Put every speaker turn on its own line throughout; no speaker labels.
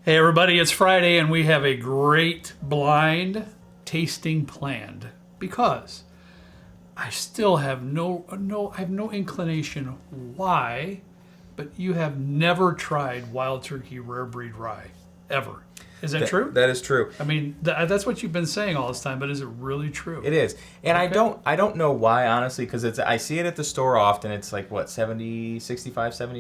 Hey everybody, it's Friday and we have a great blind tasting planned because I still have no inclination why, but you have never tried Wild Turkey Rare Breed Rye ever. Is that true?
That is true.
I mean, that's what you've been saying all this time, but is it really true?
It is. And
Okay.
I don't know why, honestly, because I see it at the store often. It's like, what, 70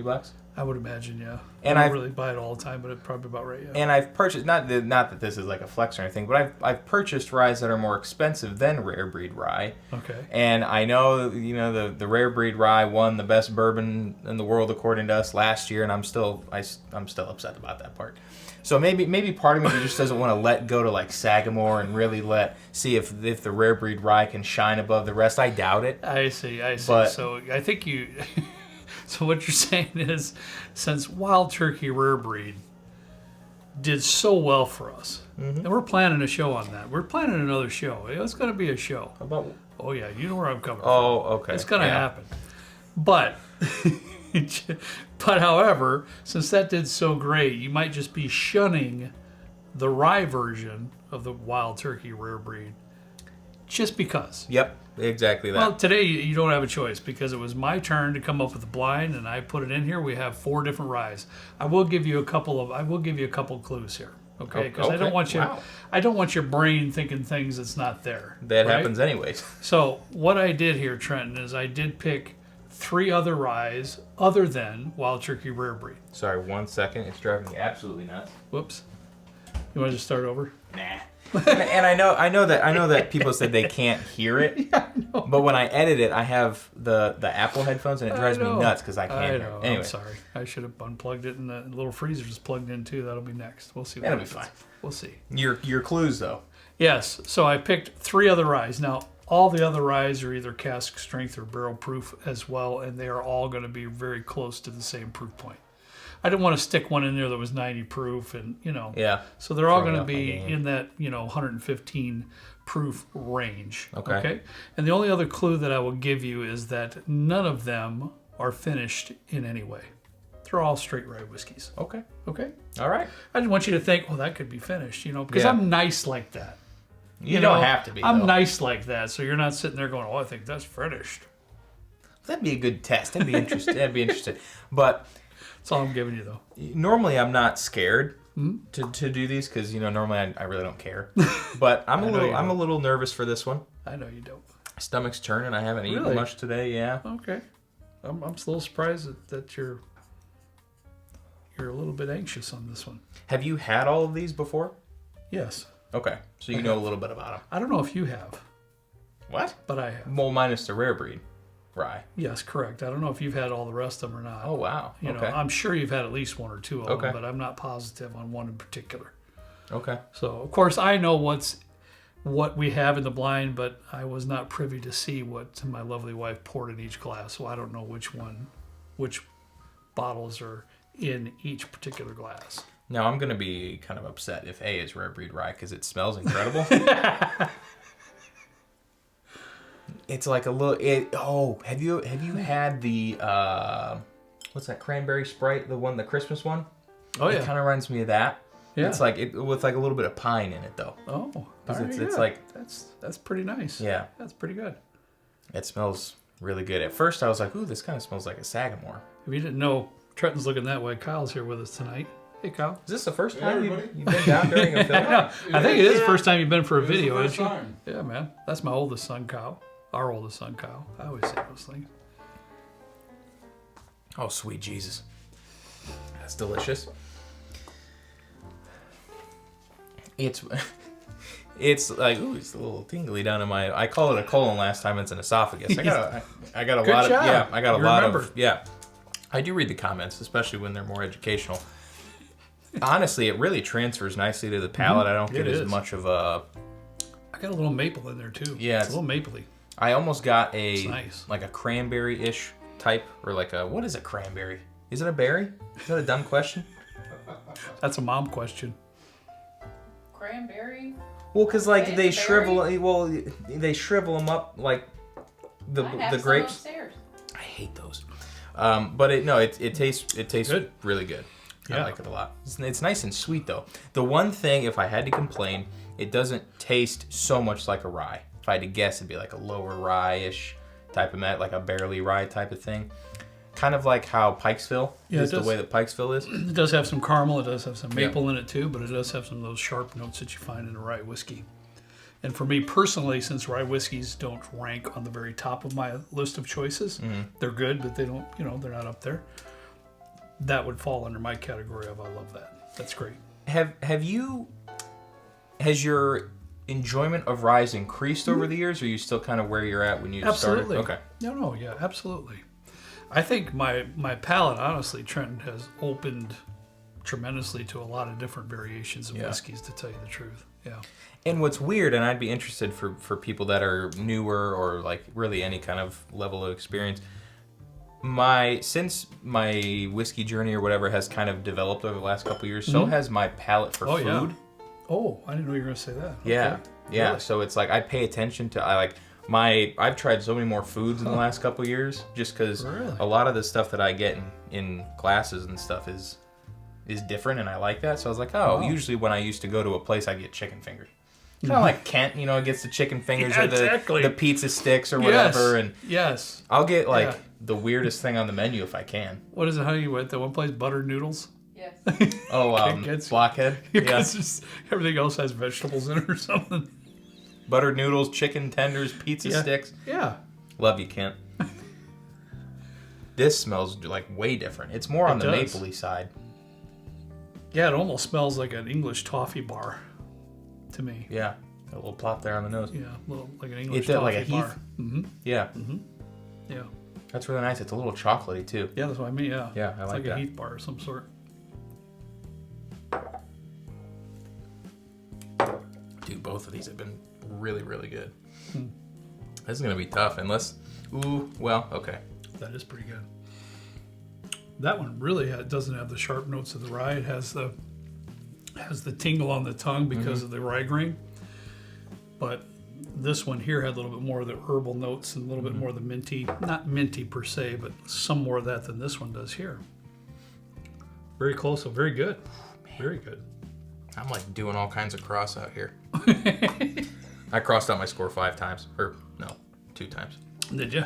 bucks?
I would imagine, yeah.
And
I
I've-
don't really buy it all the time, but it's probably about right, yeah.
And I've purchased, not that this is like a flex or anything, but I've purchased ryes that are more expensive than Rare Breed Rye.
Okay.
And I know, the Rare Breed Rye won the best bourbon in the world according to us last year, and I'm still upset about that part. So maybe part of me just doesn't want to let go to like Sagamore and really see if the Rare Breed Rye can shine above the rest. I doubt it.
I see.
But-
So I think you. So what you're saying is, since Wild Turkey Rare Breed did so well for us, and we're planning a show on that. We're planning another show. It's going to be a show.
About
Oh yeah, you know where I'm coming from.
Oh, okay.
It's going to
Yeah.
happen. But, but however, since that did so great, you might just be shunning the rye version of the Wild Turkey Rare Breed, just because.
Yep, exactly that.
Well, today you don't have a choice because it was my turn to come up with the blind, and I put it in here. We have 4 different ryes. I will give you a couple clues here, okay? Because I
Okay,
don't want you,
wow.
I don't want your brain thinking things that's not there.
That
right?
happens anyways.
So what I did here, Trenton, is I did pick 3 other ryes other than Wild Turkey Rare Breed.
Sorry, 1 second. It's driving me absolutely nuts.
Whoops. You want to just start over?
Nah. and I know that people said they can't hear it.
Yeah, I know.
But when I edit it, I have the Apple headphones, and it drives me
know.
nuts because I can't
I
hear
know.
it. Anyway,
I'm sorry. I should have unplugged it, and the little freezer's plugged in too. That'll be next. We'll see. What
That'll be
happens.
fine.
We'll see.
your clues though.
Yes. So I picked 3 other ryes. Now all the other ryes are either cask strength or barrel proof as well, and they are all going to be very close to the same proof point. I didn't want to stick one in there that was 90 proof, and
Yeah.
So they're all
Throwing
going to
off my
be
game.
in that 115 proof range.
Okay.
And the only other clue that I will give you is that none of them are finished in any way. They're all straight rye whiskeys.
Okay.
Okay.
All right.
I didn't want you to think, well, that could be finished, because
Yeah.
I'm nice like that.
You don't have to be.
I'm
though.
nice like that, so you're not sitting there going, oh, I think that's finished.
That'd be a good test. That'd be interesting. That'd be interesting. But
That's all I'm giving you, though.
normally I'm not scared
Hmm?
to do these because normally I really don't care. But I'm
I know you
a
don't.
little nervous for this one.
I know you don't.
Stomach's turning. I haven't eaten
Really?
much today. Yeah.
Okay. I'm a little surprised that you're a little bit anxious on this one.
Have you had all of these before?
Yes.
Okay, so you know a little bit about them.
I don't know if you have,
What?
but I have.
Well, minus the rare breed rye.
Yes, correct. I don't know if you've had all the rest of them or not.
Oh wow.
You
Okay.
know, I'm sure you've had at least 1 or 2 of
Okay.
them, but I'm not positive on one in particular.
Okay.
So, of course, I know what we have in the blind, but I was not privy to see what my lovely wife poured in each glass, so I don't know which bottles are in each particular glass.
Now I'm gonna be kind of upset if A is rare breed rye because it smells incredible. It's like a little. Have you had the what's that cranberry Sprite? The Christmas one.
Oh
It
yeah.
kind of reminds me of that.
Yeah.
It's like with like a little bit of pine in it though.
Oh,
'Cause
all right,
it's
yeah.
like-
that's pretty nice.
Yeah.
That's pretty good.
It smells really good. At first I was like, ooh, this kind of smells like a Sagamore.
If you didn't know, Trenton's looking that way. Kyle's here with us tonight. Hey, Kyle.
Is this the first
Hey,
time
everybody.
you've been down during a film?
I think it is the first time you've been for a
It is the
video,
first
isn't you?
time.
Yeah, man. That's my oldest son, Kyle. Our oldest son, Kyle. I always say those things.
Oh, sweet Jesus. That's delicious. It's like, ooh, it's a little tingly down in my, I call it a colon last time, it's an esophagus. I got a
Good
lot
job.
of, yeah, I got a
You
lot
remember.
of, yeah. I do read the comments, especially when they're more educational. Honestly, it really transfers nicely to the palate. I don't get
It
as
is.
much of a,
I got a little maple in there, too.
Yeah,
It's a little mapley.
I almost got
It's nice.
like a cranberry-ish type, or like a, what is a cranberry? Is it a berry? Is that a dumb question?
That's a mom question.
Cranberry?
Well, because like they
Cranberry?
they shrivel them up like the
I have
the
some
grapes.
upstairs.
I hate those. But it tastes
Good.
really good. I
Yeah.
like it a lot. It's nice and sweet though. The one thing, if I had to complain, it doesn't taste so much like a rye. If I had to guess, it'd be like a lower rye-ish type of like a barely rye type of thing. Kind of like how Pikesville
Yeah,
is
it
the
does.
way that Pikesville is.
It does have some caramel. It does have some maple in it too, but it does have some of those sharp notes that you find in a rye whiskey. And for me personally, since rye whiskeys don't rank on the very top of my list of choices, they're good, but they don't, they're not up there. That would fall under my category of I love that. That's great.
Has your enjoyment of ryes increased over the years, or are you still kind of where you're at when you
Absolutely.
started? Okay.
No, yeah, absolutely. I think my palate, honestly, Trent, has opened tremendously to a lot of different variations of whiskeys, to tell you the truth. Yeah.
And what's weird, and I'd be interested for people that are newer or like really any kind of level of experience, since my whiskey journey or whatever has kind of developed over the last couple of years, so has my palate for food.
Yeah. Oh, I didn't know you were going to say that.
Yeah.
Okay.
Yeah.
Really?
So it's like I pay attention to I've tried so many more foods in the last couple of years just because
Really?
a lot of the stuff that I get in classes and stuff is different, and I like that. So I was like,
Wow.
usually when I used to go to a place, I'd get chicken fingers. Kind of like Kent, gets the chicken fingers
Yeah,
or the,
exactly.
the pizza sticks or
Yes.
whatever, and
Yes.
I'll get like
Yeah.
the weirdest thing on the menu if I can.
What is it? How you went? That one place, buttered noodles?
Yes.
Oh,
gets-
blockhead.
Yeah.
Yeah.
It's just, everything else has vegetables in it or something.
Buttered noodles, chicken tenders, pizza
Yeah.
sticks.
Yeah.
Love you, Kent. This smells like way different. It's more on
It
the
does.
mapley side.
Yeah, it almost smells like an English toffee bar to me.
Yeah. A little plop there on the nose.
Yeah, like an English
It did
toffee
like a
bar.
Heath.
Mm-hmm.
Yeah.
Yeah.
That's really nice. It's a little chocolatey too.
Yeah, that's what I mean. Yeah.
Yeah, I
it's
like
like
that.
a Heath bar of some sort.
Dude, both of these have been really, really good. This is gonna be tough unless. Ooh, well, okay.
That is pretty good. That one really doesn't have the sharp notes of the rye. It has the tingle on the tongue because of the rye grain. But this one here had a little bit more of the herbal notes and a little bit more of the minty, not minty per se, but some more of that than this one does here. Very close, so very good. Very good.
I'm like doing all kinds of cross out here. I crossed out my score 5 times. Or, no, 2 times.
Did you?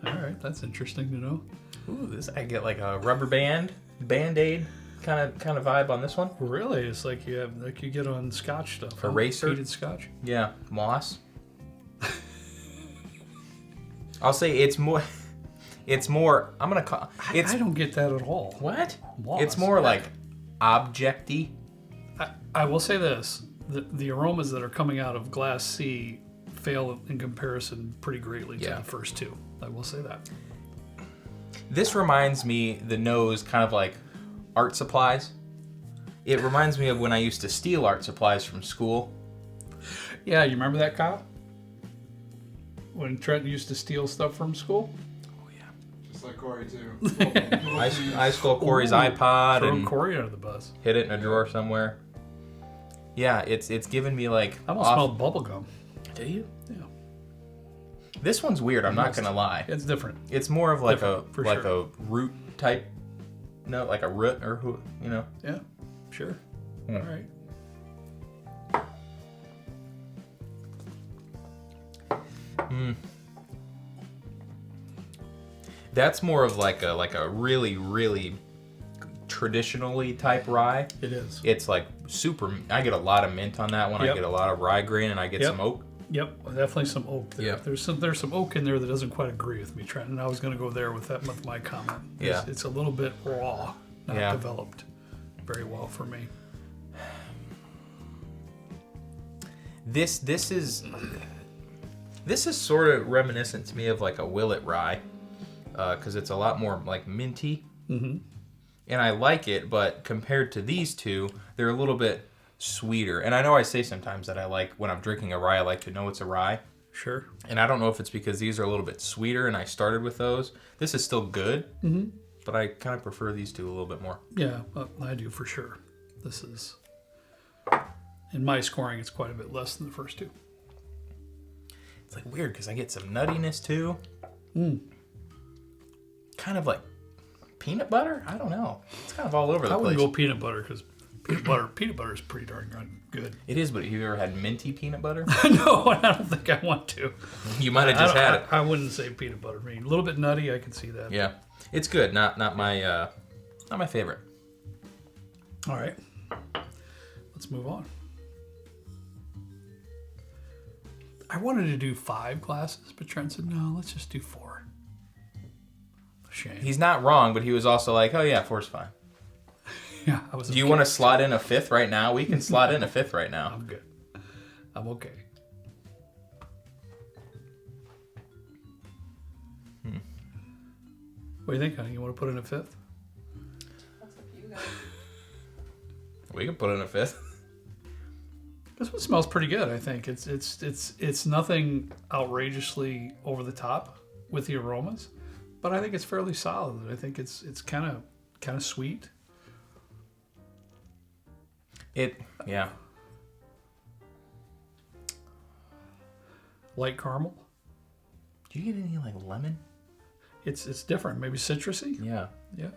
All right, that's interesting to know.
Ooh, I get like a rubber band-aid kind of vibe on this one.
Really, it's like you get on Scotch stuff. huh?
Eraser?
Heated Scotch.
Yeah, moss. I'll say it's more. I'm gonna call it's
I don't get that at all.
what?
Moss.
It's more like objecty.
I will say this: the aromas that are coming out of Glass C fail in comparison pretty greatly to
Yeah.
the first two. I will say that.
This reminds me the nose kind of like art supplies. It reminds me of when I used to steal art supplies from school.
Yeah, you remember that, Kyle? When Trent used to steal stuff from school?
Just like Corey too.
I stole Corey's
Ooh,
iPod
Throw
and
Corey under the bus.
hid it in a drawer somewhere. Yeah, it's given me like.
I almost smelled bubble gum.
Do you?
Yeah,
This one's weird. I'm not
Almost.
gonna lie.
it's different.
It's more of like
Different, for
a root type. No, like a root or who
Yeah, sure.
Hmm.
All right.
That's more of like a really really traditionally type rye.
It is.
It's like super. I get a lot of mint on that one. I
Yep.
get a lot of rye grain, and I get
Yep.
some oak.
Yep, definitely some oak there.
Yeah.
There's some oak in there that doesn't quite agree with me, Trent, and I was going to go there with that with my comment.
Yeah.
It's a little bit raw, not
Yeah.
developed very well for me.
This is sort of reminiscent to me of like a Willet rye, because it's a lot more like minty.
Mm-hmm.
And I like it, but compared to these two, they're a little bit sweeter. And I know I say sometimes that I like, when I'm drinking a rye, I like to know it's a rye.
Sure.
And I don't know if it's because these are a little bit sweeter and I started with those. This is still good, but I kind of prefer these two a little bit more.
Yeah, I do for sure. This is, in my scoring, it's quite a bit less than the first two.
It's like weird because I get some nuttiness too. Kind of like peanut butter? I don't know. It's kind of all over the
I
place.
wouldn't go peanut butter because peanut butter is pretty darn good.
It is, but have you ever had minty peanut butter?
No, I don't think I want to.
You might have just had it.
I wouldn't say peanut butter. I mean, a little bit nutty. I can see that.
Yeah, it's good. Not my favorite.
All right. Let's move on. I wanted to do 5 glasses, but Trent said, no, let's just do 4. Shame.
He's not wrong, but he was also like, oh yeah, 4's fine.
Yeah, I was.
Do you want to slot in a 5th right now? We can slot in a 5th right now.
I'm good. I'm okay. What do you think, honey? You want to put in a 5th?
That's up to you guys.
We can put in a 5th.
This one smells pretty good. I think it's nothing outrageously over the top with the aromas, but I think it's fairly solid. I think it's kind of sweet.
Yeah.
Light caramel.
Do you get any like lemon?
It's different. Maybe citrusy.
Yeah.
Yeah.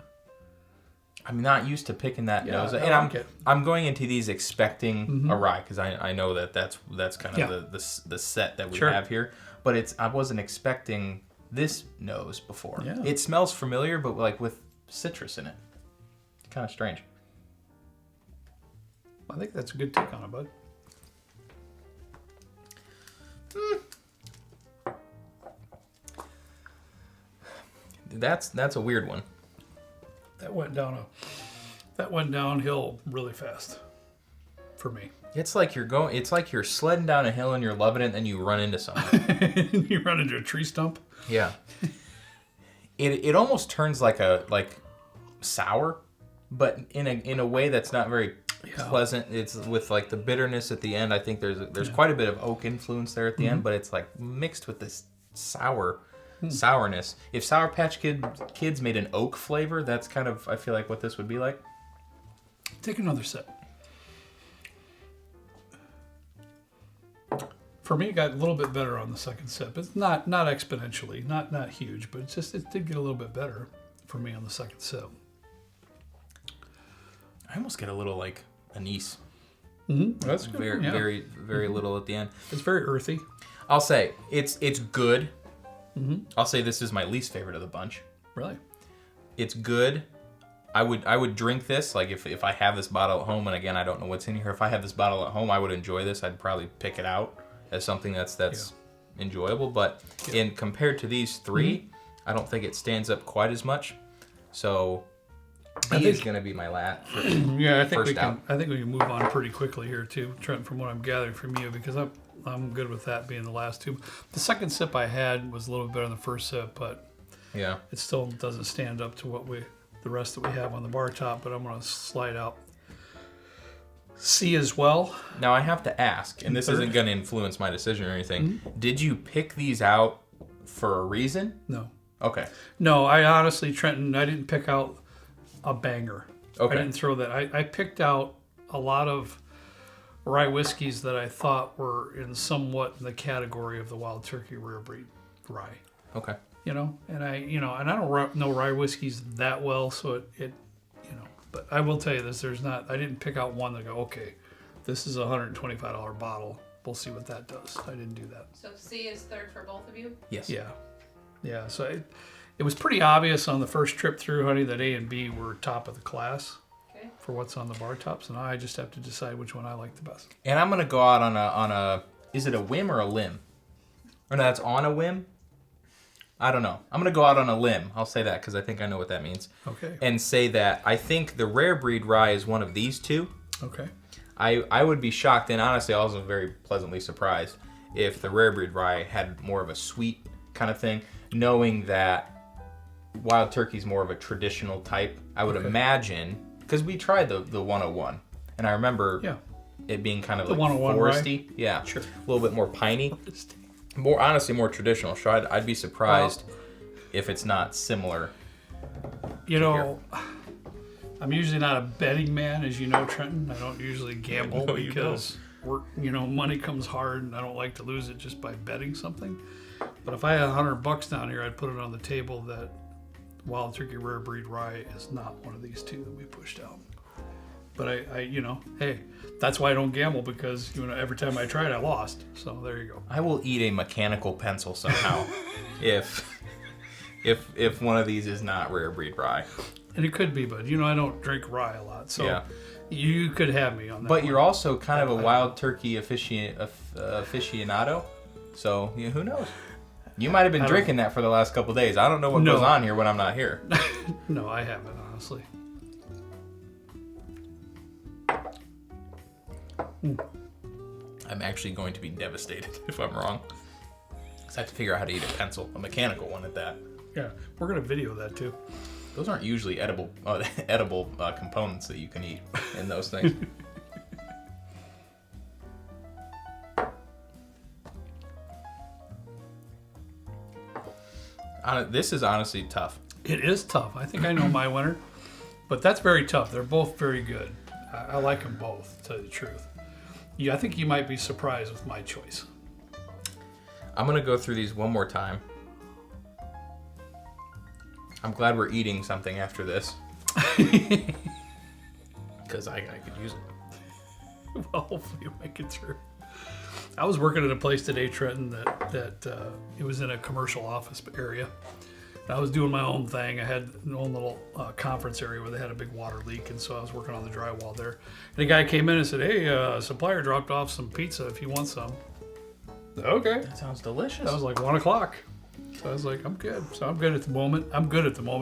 I'm not used to picking that
Yeah,
nose,
I
and
like it.
I'm going into these expecting a rye because I know that's kind of the set that we
Sure.
have here. But I wasn't expecting this nose before.
Yeah.
It smells familiar, but like with citrus in it. Kind of strange.
I think that's a good take on it, bud.
That's a weird one.
That went downhill really fast for me.
It's like you're sledding down a hill and you're loving it, and then you run into something.
You run into a tree stump.
Yeah. It almost turns like sour, but in a way that's not very pleasant. It's with like the bitterness at the end. I think there's quite a bit of oak influence there at the end, but it's like mixed with this sourness. If Sour Patch Kids made an oak flavor, that's kind of, I feel like, what this would be like.
Take another sip. For me, it got a little bit better on the second sip. It's not exponentially, not huge, but it did get a little bit better for me on the second sip.
I almost get a little like anise.
That's good.
Very,
Yeah.
very, very little at the end.
It's very earthy.
I'll say it's good. I'll say this is my least favorite of the bunch.
Really.
It's good. I would drink this, like if I have this bottle at home, and again I don't know what's in here. If I have this bottle at home, I would enjoy this. I'd probably pick it out as something that's enjoyable. But in compared to these 3, I don't think it stands up quite as much. So B is going to be my last.
Yeah, I think
First
we can.
out.
I think we can move on pretty quickly here too, Trent. From what I'm gathering from you, because I'm good with that being the last 2. The second sip I had was a little better than the first sip, but
Yeah.
it still doesn't stand up to the rest that we have on the bar top. But I'm going to slide out C as well.
Now I have to ask, and this
Third.
isn't going to influence my decision or anything. Did you pick these out for a reason?
No,
Okay.
no. I honestly, Trenton, I didn't pick out a banger.
Okay.
I didn't throw that. I picked out a lot of rye whiskeys that I thought were in somewhat in the category of the Wild Turkey Rare Breed rye.
Okay.
And I don't know rye whiskeys that well, so it but I will tell you this: I didn't pick out one that go, okay, this is a $125 bottle. We'll see what that does. I didn't do that.
So C is third for both of you?
Yes.
Yeah. So it was pretty obvious on the first trip through, honey, that A and B were top of the class
Okay.
for what's on the bar tops, and I just have to decide which one I like the best.
And I'm gonna go out on a. Is it a whim or a limb? Or no, that's on a whim. I don't know. I'm gonna go out on a limb. I'll say that because I think I know what that means.
Okay.
And say that I think the rare breed rye is one of these 2.
Okay.
I would be shocked, and honestly, I was very pleasantly surprised if the rare breed rye had more of a sweet kind of thing, knowing that Wild Turkey's more of a traditional type. I would imagine, because we tried the 101, and I remember it being kind of
The
like
101 rye?
foresty. Yeah,
Sure.
a little bit more piney. More traditional. So I'd be surprised if it's not similar.
I'm usually not a betting man, as you know, Trenton. I don't usually gamble
No, you
because money comes hard, and I don't like to lose it just by betting something. But if I had $100 down here, I'd put it on the table that Wild Turkey Rare Breed Rye is not one of these two that we pushed out. But I hey, that's why I don't gamble, because every time I tried, I lost. So there you go.
I will eat a mechanical pencil somehow if one of these is not Rare Breed Rye.
And it could be, but I don't drink rye a lot, so
Yeah.
you could have me on that.
But
one.
you're also kind of a Wild Turkey aficionado, so who knows? You might have been drinking that for the last couple days. I don't know what
No.
goes on here when I'm not here.
No, I haven't, honestly.
I'm actually going to be devastated if I'm wrong. Because I have to figure out how to eat a pencil, a mechanical one at that.
Yeah, we're gonna video that too.
Those aren't usually edible components that you can eat in those things. This is honestly tough.
It is tough. I think I know my winner, but that's very tough. They're both very good. I like them both, to tell you the truth. Yeah, I think you might be surprised with my choice.
I'm going to go through these one more time. I'm glad we're eating something after this. Because I could use it.
Well, hopefully you make it through. I was working at a place today, Trenton, that it was in a commercial office area. And I was doing my own thing. I had an own little conference area where they had a big water leak, and so I was working on the drywall there. And a guy came in and said, "Hey, supplier dropped off some pizza if you want some." Okay.
That sounds delicious.
That was like 1 o'clock. So I was like, I'm good. So I'm good at the moment.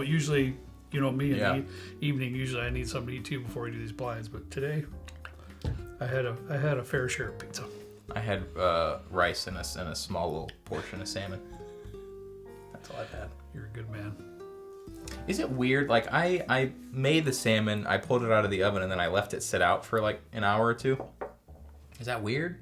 Usually, me in the evening, usually I need something to eat too before we do these blinds. But today, I had a fair share of pizza.
I had rice and a small little portion of salmon. That's all I've had.
You're a good man.
Is it weird? Like, I made the salmon, I pulled it out of the oven, and then I left it sit out for like an hour or two. Is that weird?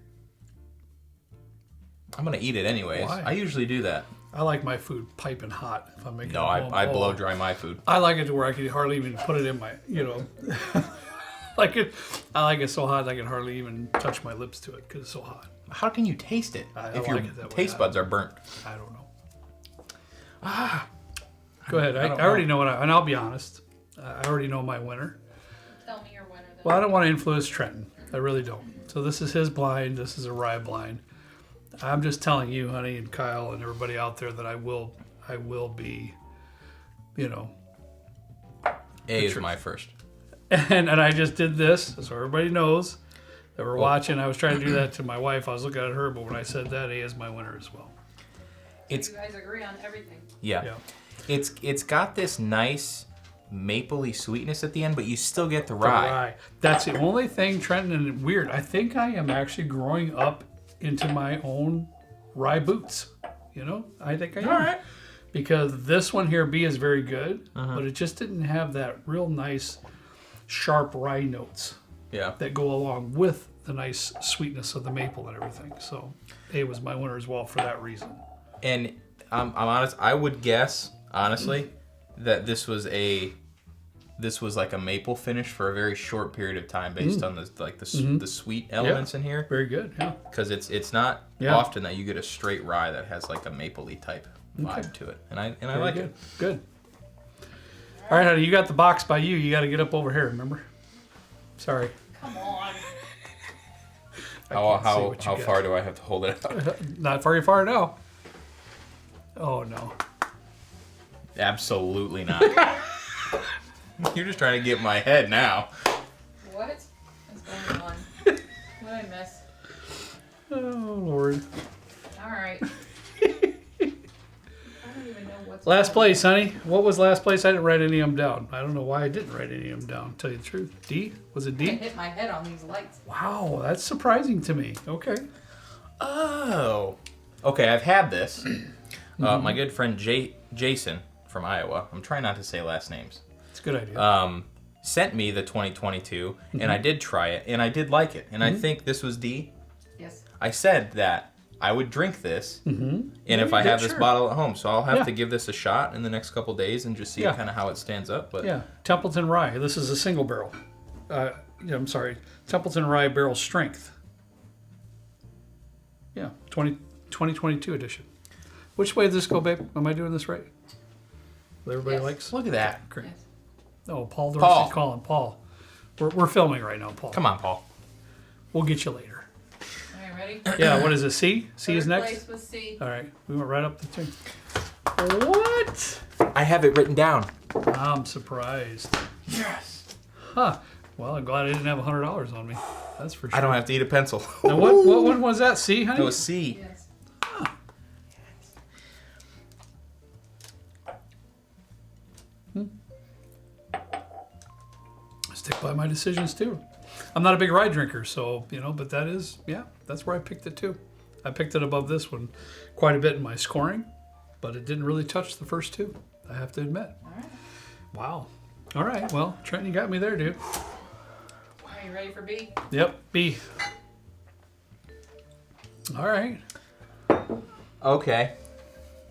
I'm going to eat it anyways.
Why?
I usually do that.
I like my food piping hot if I'm making
No,
it home.
I blow dry my food.
I like it to where I can hardly even put it in my, I like it so hot I can hardly even touch my lips to it because it's so hot.
How can you taste it
I
if
like
your
it that way.
taste buds are burnt?
I don't know. Go ahead. I
don't
already know and I'll be honest. I already know my winner.
Tell me your winner then.
Well, I don't want to influence Trenton. I really don't. So this is his blind. This is a rye blind. I'm just telling you, honey, and Kyle, and everybody out there that I will be,
A is my first.
and I just did this so everybody knows that we're watching. I was trying to do that to my wife. I was looking at her, but when I said that, A is my winner as well.
It's
You guys agree on everything.
Yeah.
It's got this nice mapley sweetness at the end, but you still get the
The
rye.
rye. That's the only thing, Trenton, and weird. I think I am actually growing up into my own rye boots. I think I am.
All right.
Because this one here, B, is very good, but it just didn't have that real nice, sharp rye notes
Yeah.
that go along with the nice sweetness of the maple and everything. So A was my winner as well for that reason.
And I'm honest. I would guess honestly that this was like a maple finish for a very short period of time based on the sweet elements in here.
Very good, yeah.
Because it's not
Yeah.
often that you get a straight rye that has like a mapley type vibe to it, and I
Very
like
good.
it.
Good. All right, honey, you got the box by you. You got to get up over here, remember? Sorry.
Come on.
can't see what you
How
got.
far do I have to hold it up?
Not very far now. Oh, no.
Absolutely not. You're just trying to get my head now.
What is going on? What did I miss?
Oh, Lord.
All right. I don't even know what's
Last place, honey. What was last place? I didn't write any of them down. I don't know why I didn't write any of them down, to tell you the truth. D? Was it
I
D?
hit my head on these lights.
Wow, that's surprising to me. Okay.
Oh. Okay, I've had this. My good friend Jason from Iowa, I'm trying not to say last names,
It's a good idea.
sent me the 2022, and I did try it, and I did like it. And I think this was D.
Yes.
I said that I would drink this, and if I
yeah,
have this
sure.
bottle at home, so I'll have
Yeah.
to give this a shot in the next couple days and just see
Yeah.
kind of how it stands up. But
Yeah, Templeton Rye. This is a single barrel. I'm sorry, Templeton Rye Barrel Strength. Yeah, 2022 edition. Which way did this go, babe? Am I doing this right? Everybody
Yes.
likes.
Look at that.
Great.
Yes.
Oh, Paul
Paul.
Dorsey's calling. Paul, we're filming right now, Paul.
Come on, Paul.
We'll get you later.
All right, ready?
Yeah. What is it? C? C is
Third
next.
place was C.
All right. We went right up the thing. What?
I have it written down.
I'm surprised.
Yes.
Huh. Well, I'm glad I didn't have $100 on me. That's for sure.
I don't have to eat a pencil.
Now, what one was that? C, honey?
That was C.
Yes.
I stick by my decisions too. I'm not a big rye drinker, so but that is that's where I picked it too. I picked it above this one quite a bit in my scoring, but it didn't really touch the first two. I have to admit.
All right.
Wow. All right. Well, Trent, you got me there, dude.
Are you ready for B?
Yep. B. All right.
Okay.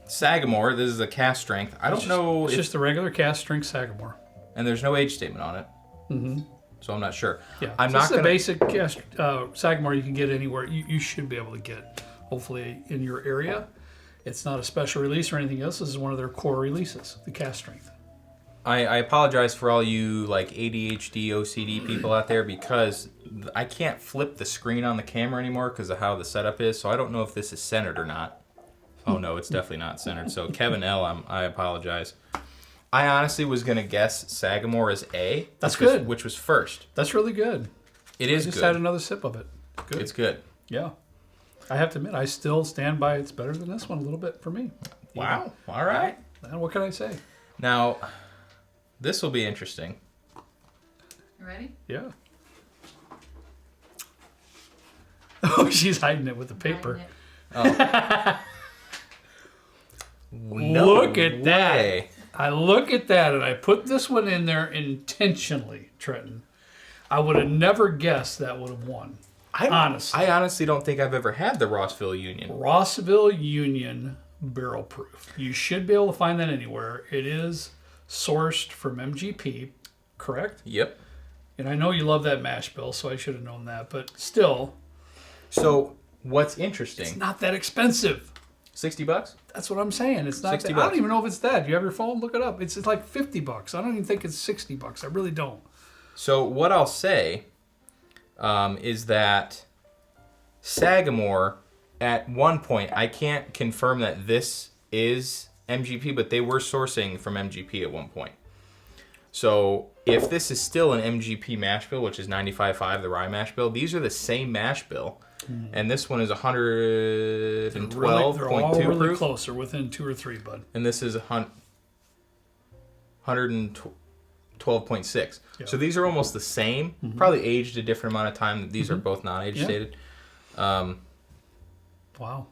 Sagamore. This is a cast strength. I don't know.
It's
If,
just a regular cast strength Sagamore.
and there's no age statement on it. Mm-hmm. So I'm not sure.
Yeah.
I'm
so
not
this is
gonna.
a basic cast, Sagamore you can get anywhere. You should be able to get, hopefully, in your area. It's not a special release or anything else. This is one of their core releases, the cast strength.
I apologize for all you like ADHD, OCD people out there because I can't flip the screen on the camera anymore because of how the setup is. So I don't know if this is centered or not. Oh no, it's definitely not centered. So Kevin L, I apologize. I honestly was gonna guess Sagamore as A.
That's
which was-
good.
which was first.
That's really good.
It
I
is
just
good.
had another sip of it. Good.
It's good.
Yeah. I have to admit, I still stand by it's better than this one a little bit for me.
Wow. All right.
And what can I say?
Now, this will be interesting.
You ready?
Yeah. Oh, she's hiding it with the paper.
Hiding it.
Look at that.
way.
I look at that and I put this one in there intentionally, Trenton. I would have never guessed that would have won. Honestly.
I honestly don't think I've ever had the Rossville Union.
Rossville Union Barrel Proof. You should be able to find that anywhere. It is sourced from MGP, correct?
Yep.
And I know you love that mash bill, so I should have known that. But still,
So what's interesting?
it's not that expensive.
$60?
That's what I'm saying. It's not.
$60.
That, I don't even know if it's that. You have your phone? Look it up. It's like $50. I don't even think it's $60. I really don't.
So what I'll say is that Sagamore, at one point, I can't confirm that this is MGP, but they were sourcing from MGP at one point. So if this is still an MGP mash bill, which is 95.5, the rye mash bill, these are the same mash bill. And this one is 112.2
They're all really
proof.
close. They're within 2 or 3, bud.
And this is 112.6.
Yeah.
So these are almost the same. Probably aged a different amount of time. These are both not age
Yeah.
stated.
Wow.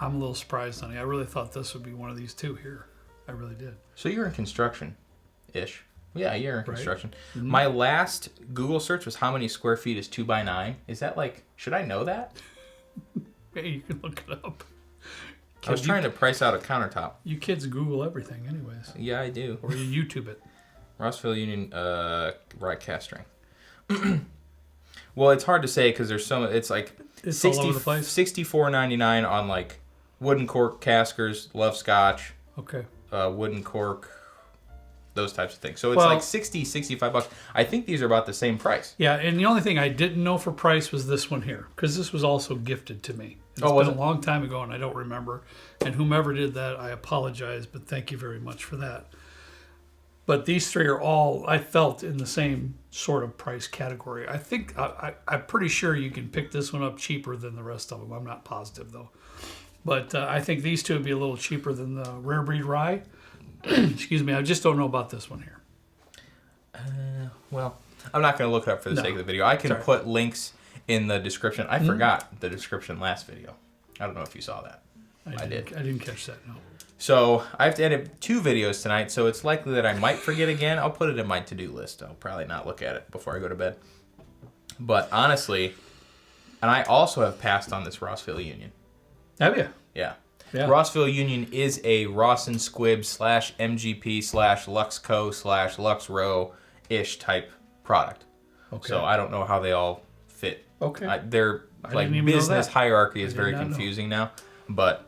I'm a little surprised, honey. I really thought this would be one of these two here. I really did.
So you're in construction-ish. Yeah, you're in
Right.
construction. My last Google search was how many square feet is 2x9. Is that like, should I know that?
Hey, you can look it up.
I was trying to price out a countertop.
You kids Google everything, anyways.
Yeah, I do.
Or you YouTube it.
Rossville Union, right cast string. Well, it's hard to say because there's so it's like
It's all over the place.
$64.99 on like wooden cork caskers, love scotch,
Okay.
wooden cork, those types of things. So it's
Well-
like $65. I think these are about the same price.
Yeah, and the only thing I didn't know for price was this one here, because this was also gifted to me. It's
Oh, was
been
it?
a long time ago, and I don't remember. And whomever did that, I apologize, but thank you very much for that. But these three are all, I felt, in the same sort of price category. I think, I'm pretty sure you can pick this one up cheaper than the rest of them. I'm not positive, though. But I think these two would be a little cheaper than the Rare Breed Rye. Excuse me, I just don't know about this one here.
Well, I'm not going to look it up for the
No.
sake of the video. I can
Sorry.
put links in the description. I forgot the description last video. I don't know if you saw that. I did.
I didn't catch that, no.
So I have to edit 2 videos tonight, so it's likely that I might forget again. I'll put it in my to-do list. I'll probably not look at it before I go to bed. But honestly, and I also have passed on this Rossville Union.
Have you?
Yeah.
Yeah.
Rossville Union is a Ross and Squibb / MGP / Luxco / Luxrow-ish type product.
Okay.
So I don't know how they all fit.
Okay.
Their
I
like
didn't even know
business
that.
hierarchy is
I did
very
not know.
confusing now. But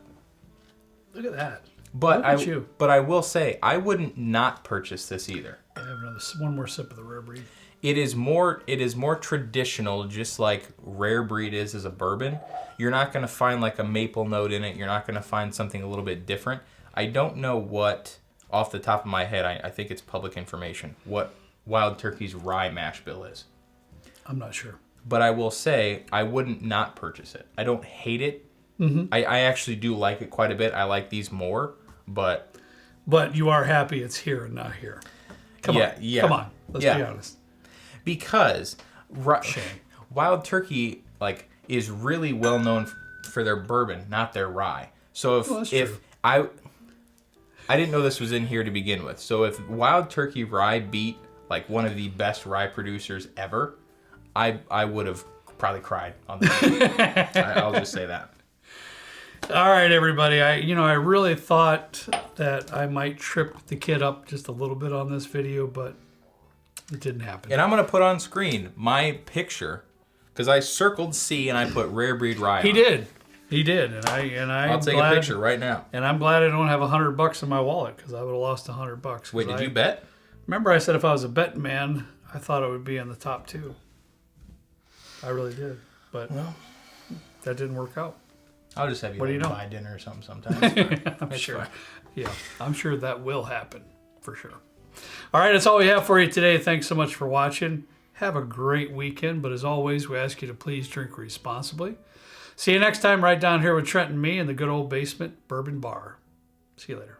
Look at that.
But
Look at you.
I will say I wouldn't not purchase this either.
I have one more sip of the rare breed.
It is more traditional, just like Rare Breed is as a bourbon. You're not going to find like a maple note in it. You're not going to find something a little bit different. I don't know what, off the top of my head, I think it's public information, what Wild Turkey's rye mash bill is.
I'm not sure.
But I will say I wouldn't not purchase it. I don't hate it.
Mm-hmm.
I actually do like it quite a bit. I like these more, but
you are happy it's here and not here. Come on. Let's be honest.
Because
Shame.
Wild Turkey is really well known for their bourbon, not their rye. So if I didn't know this was in here to begin with. So if Wild Turkey rye beat like one of the best rye producers ever, I would have probably cried on that. I'll just say that.
All right, everybody. I really thought that I might trip the kid up just a little bit on this video, but it didn't happen.
And I'm going to put on screen my picture because I circled C and I put Rare Breed Rye.
He did, and
I'll take a picture right now.
And I'm glad I don't have $100 in my wallet because I would have lost $100.
Wait, did you bet?
Remember, I said if I was a betting man, I thought it would be in the top 2. I really did, but that didn't work out.
I'll just have you buy dinner or something sometime.
I'm sure. Yeah, I'm sure that will happen for sure. All right, that's all we have for you today. Thanks so much for watching. Have a great weekend, but as always, we ask you to please drink responsibly. See you next time right down here with Trent and me in the good old basement bourbon bar. See you later.